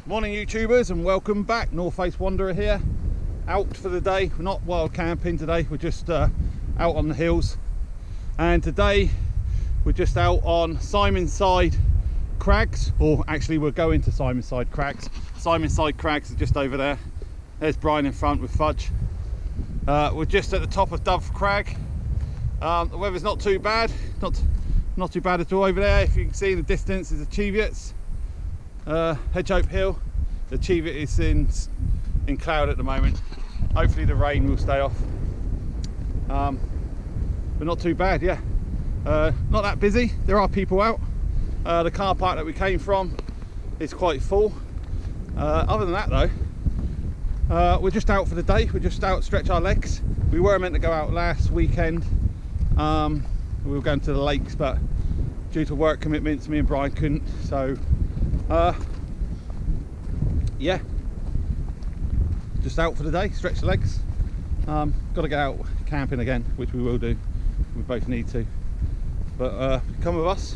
Morning YouTubers and welcome back. North Face Wanderer here, out for the day. We're not wild camping today, we're just out on the hills, and today we're just out on Simon-side Crags, or actually we're going to Simon-side Crags. Simon-side Crags are just over there. There's Brian in front with Fudge. We're just at the top of Dove Crag. The weather's not too bad, not too bad at all over there. If you can see in the distance is the Cheviots. Hedgehope Hill. The Cheviot is in cloud at the moment. Hopefully the rain will stay off, but not too bad. Yeah, not that busy. There are people out. The car park that we came from is quite full. Other than that though, we're just out for the day. We're just out to stretch our legs. We were meant to go out last weekend. We were going to the lakes, but due to work commitments me and Brian couldn't, so yeah, just out for the day, stretch the legs. Got to get out camping again, which we will do. We both need to, but come with us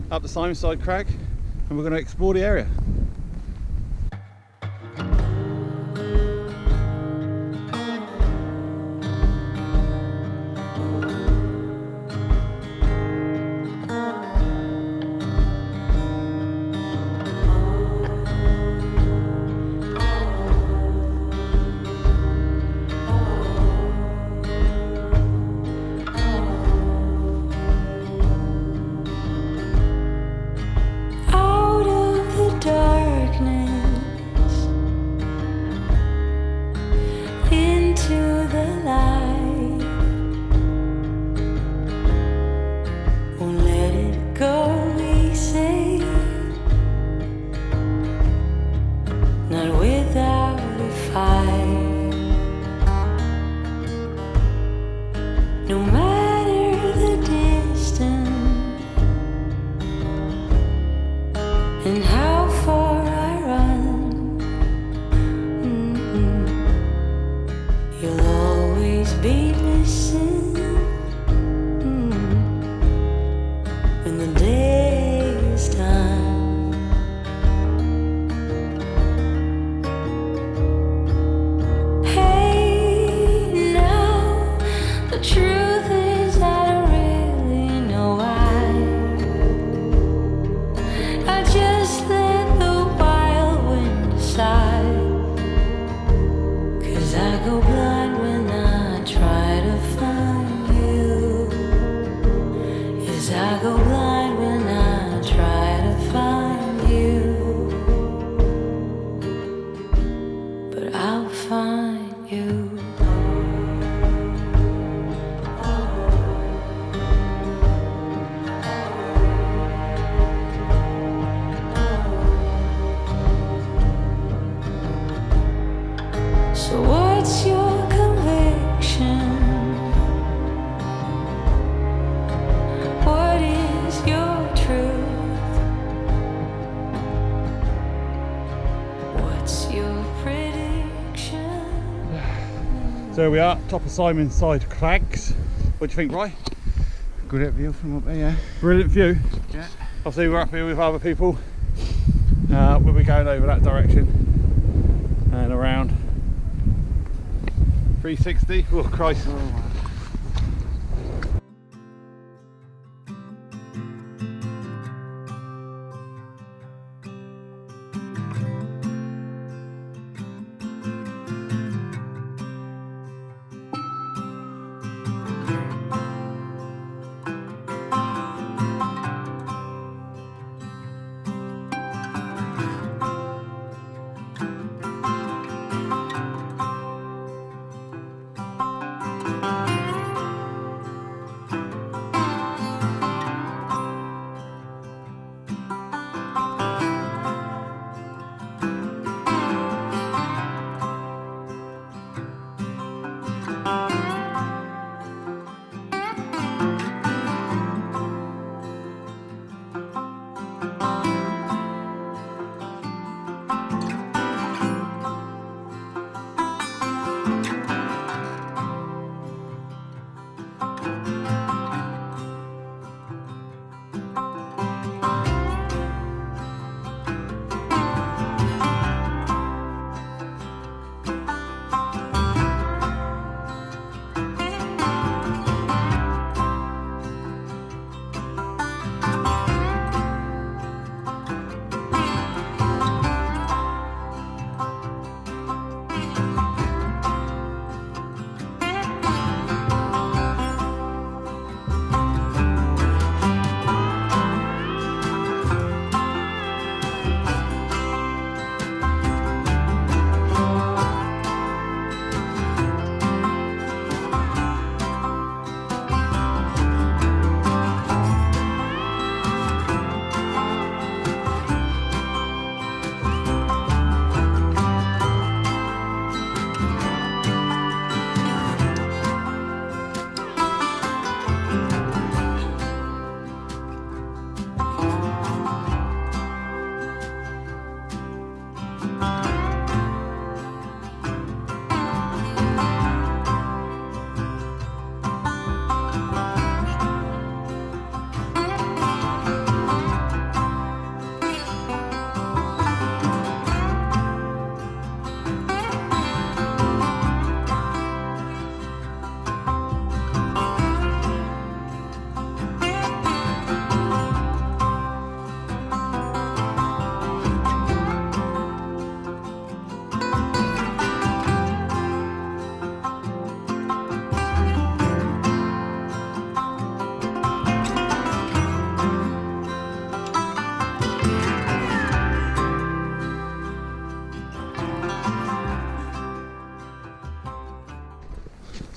up the Simonside Crag and we're going to explore the area. No matter the distance and how far I run, you'll always be missing when the day is done. Hey, now the truth. So what's your conviction? What is your truth? What's your prediction? So here we are, top of Simon-side Crags. What do you think, Roy? Good view from up there, yeah. Brilliant view. Yeah. Obviously we're up here with other people. We'll be going over that direction and around 360. Oh Christ. Oh, wow.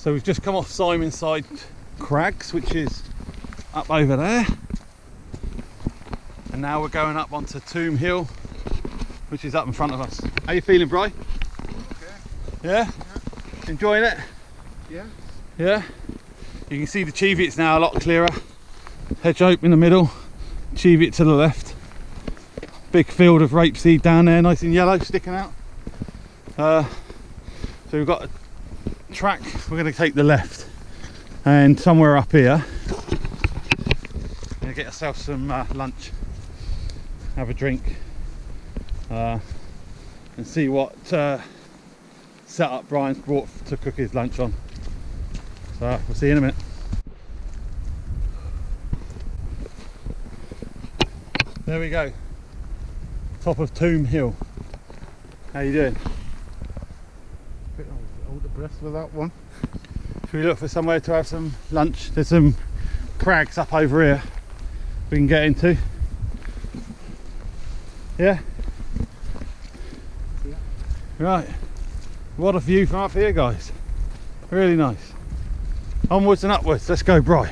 So we've just come off Simon-side Crags, which is up over there. And now we're going up onto Tomb Hill, which is up in front of us. How you feeling, Bri? Okay. Yeah? Enjoying it? Yeah. Yeah? You can see the Cheviot's now a lot clearer. Hedge oak in the middle, Cheviot to the left. Big field of rapeseed down there, nice and yellow, sticking out. So we've got a track, we're going to take the left. And somewhere up here, we're going to get ourselves some lunch. Have a drink. And see what setup Brian's brought to cook his lunch on. So we'll see you in a minute. There we go, top of Tomb Hill. How you doing? Bit out of breath with that one. Should we look for somewhere to have some lunch? There's some crags up over here we can get into. Yeah? Yeah. Right. What a view from up here, guys. Really nice. Onwards and upwards. Let's go, Bri.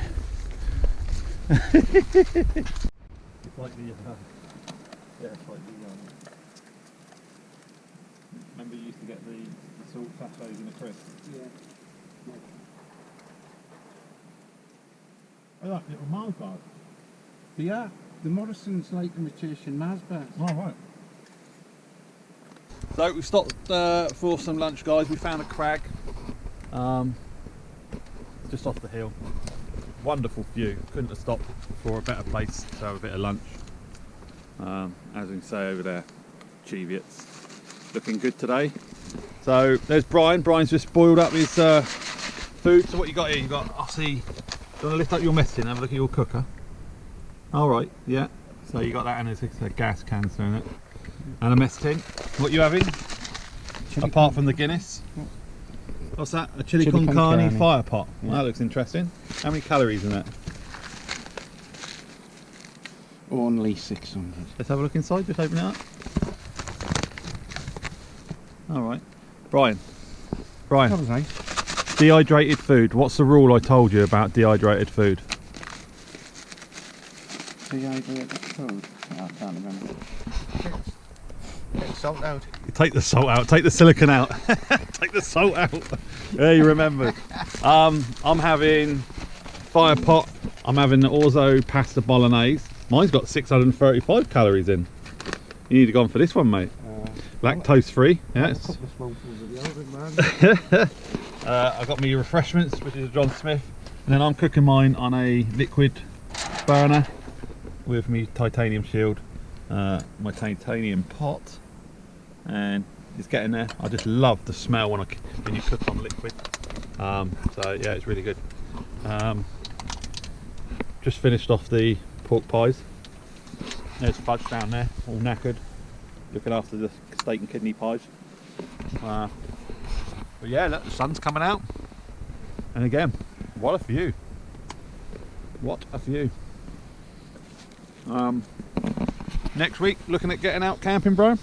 It's like the, yeah, it's like the, remember you used to get the salt sachets in a crisp? Yeah. I like little Mars bars. Yeah. The Morrison's like imitation Mars bars. Oh, right. So we stopped for some lunch, guys. We found a crag just off the hill. Wonderful view. Couldn't have stopped for a better place to have a bit of lunch. As we can say over there, Cheviots looking good today. So there's Brian. Brian's just boiled up his food. So what you got here? You got, I see. Do you want to lift up your mess tin and have a look at your cooker? All right, yeah. So you got that, and there's a gas canister in it, and a mess tin. What you having? Apart from the Guinness. What's that? A chili con carne fire pot. Yeah. Well, that looks interesting. How many calories in that? Only 600. Let's have a look inside. Just open it up. All right, Brian. That was nice. Dehydrated food. What's the rule I told you about dehydrated food? Dehydrated food? Oh, I can't remember. Take salt out. You take the salt out. Take the silicone out. Take the salt out. Yeah, you remembered. I'm having fire pot. I'm having the orzo pasta bolognese. Mine's got 635 calories in. You need to go on for this one, mate. Lactose free. Yes. I've got my refreshments, which is a John Smith, and then I'm cooking mine on a liquid burner with my titanium shield, my titanium pot, and it's getting there. I just love the smell when you cook on liquid. So yeah, it's really good. Just finished off the pork pies. There's Fudge down there, all knackered, looking after the steak and kidney pies. But yeah, look, the sun's coming out, and again, what a view! What a view! Next week, looking at getting out camping, bro.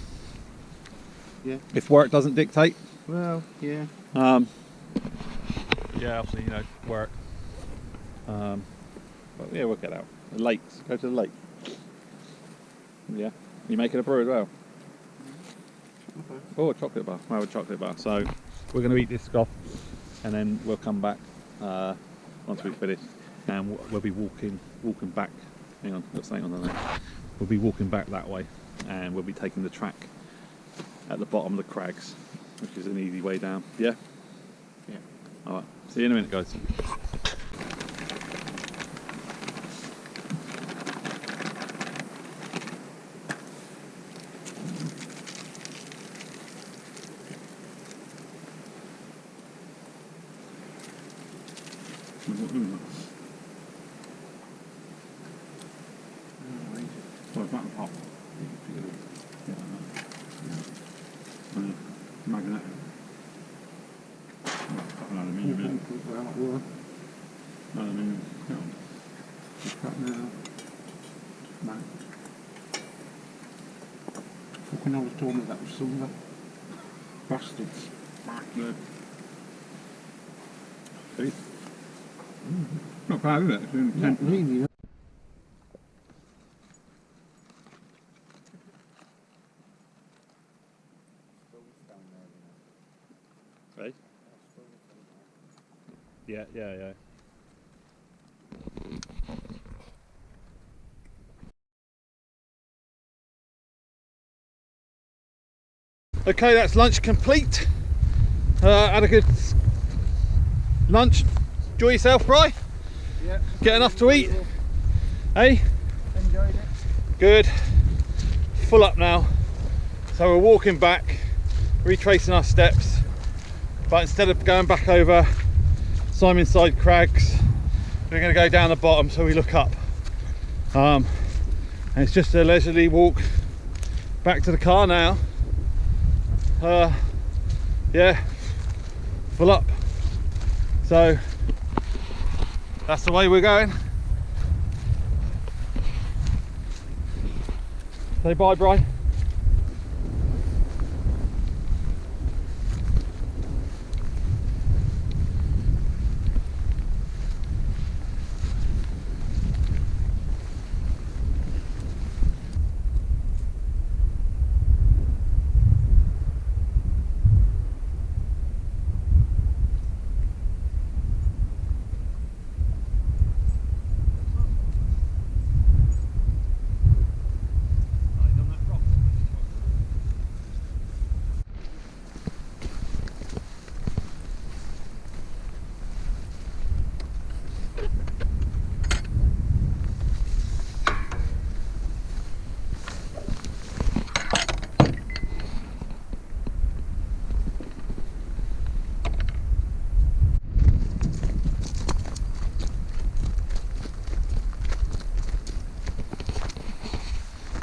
Yeah. If work doesn't dictate. Well, yeah. Yeah, obviously, you know, work. But yeah, we'll get out. The lakes, go to the lake. Yeah, you making a brew as well? Oh, a chocolate bar. Well, a chocolate bar. So we're going to eat this off, and then we'll come back once we finish, and we'll be walking back. Hang on, got something on the left. We'll be walking back that way, and we'll be taking the track at the bottom of the crags, which is an easy way down. Yeah. Yeah. All right. See you in a minute, guys. Well, it's not hot. Magnet. Aluminium. Aluminium. Fucking always told me that was silver. Bastards. No. Not bad, is it? It's in Not really. Right? Yeah, yeah, yeah. Okay, that's lunch complete. Had a good lunch. Enjoy yourself, Bri? Yeah. Get enough to eat? Hey? Enjoyed it. Good. Full up now. So we're walking back, retracing our steps. But instead of going back over Simon-side Crags, we're going to go down the bottom so we look up. And it's just a leisurely walk back to the car now. Yeah, full up. So that's the way we're going. Say bye, Brian.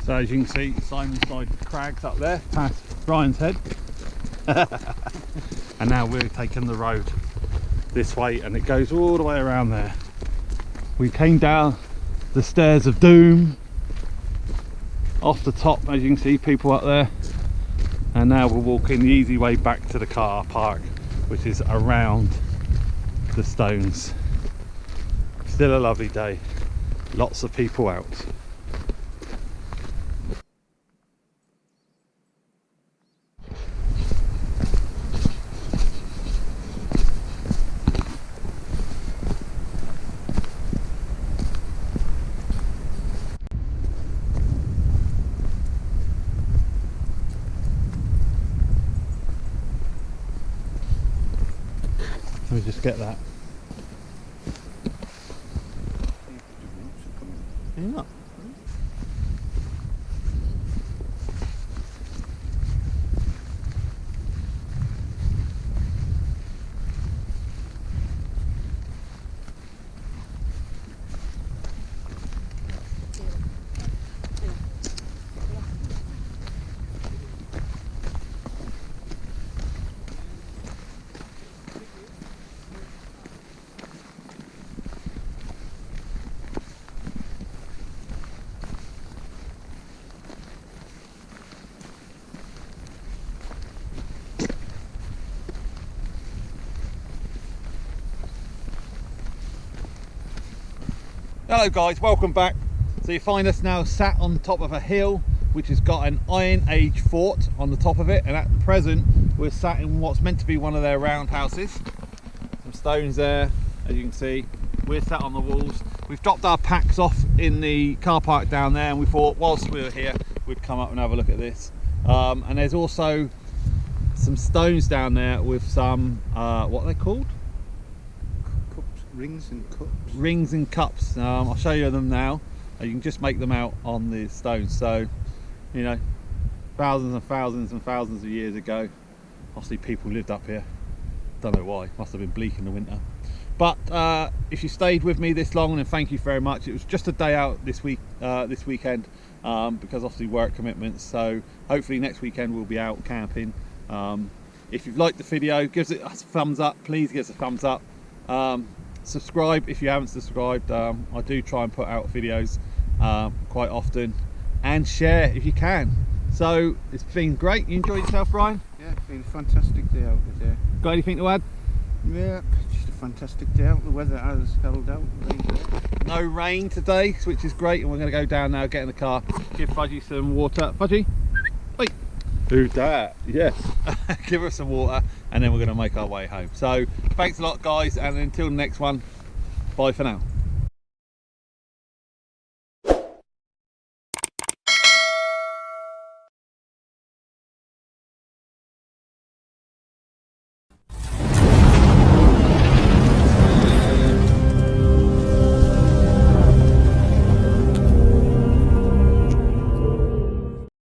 So as you can see, Simon-side Crags up there, past Brian's head. And now we're taking the road this way and it goes all the way around there. We came down the stairs of doom, off the top, as you can see, people up there. And now we're walking the easy way back to the car park, which is around the stones. Still a lovely day, lots of people out. Let me just get that. Yeah. Hello guys, welcome back. So you find us now sat on top of a hill which has got an Iron Age fort on the top of it, and at present we're sat in what's meant to be one of their roundhouses. Some stones there, as you can see. We're sat on the walls. We've dropped our packs off in the car park down there, and we thought whilst we were here we'd come up and have a look at this. And there's also some stones down there with some what are they called? Rings and cups. Rings and cups. I'll show you them now. You can just make them out on the stones. So, you know, thousands and thousands and thousands of years ago, obviously people lived up here. Don't know why. Must have been bleak in the winter. But if you stayed with me this long, then thank you very much. It was just a day out this weekend, because obviously work commitments. So hopefully next weekend we'll be out camping. If you've liked the video, give it a thumbs up. Please give us a thumbs up. Subscribe if you haven't subscribed. I do try and put out videos quite often, and share if you can. So it's been great. You enjoyed yourself, Brian? Yeah, it's been a fantastic day out there. Got anything to add? Yeah, just a fantastic day out. The weather has held out. No rain today, which is great, and we're going to go down now, get in the car, give Fudgy some water. Fudgy, wait. Do that, yes. Give her some water, and then we're going to make our way home. So thanks a lot, guys, and until the next one, bye for now.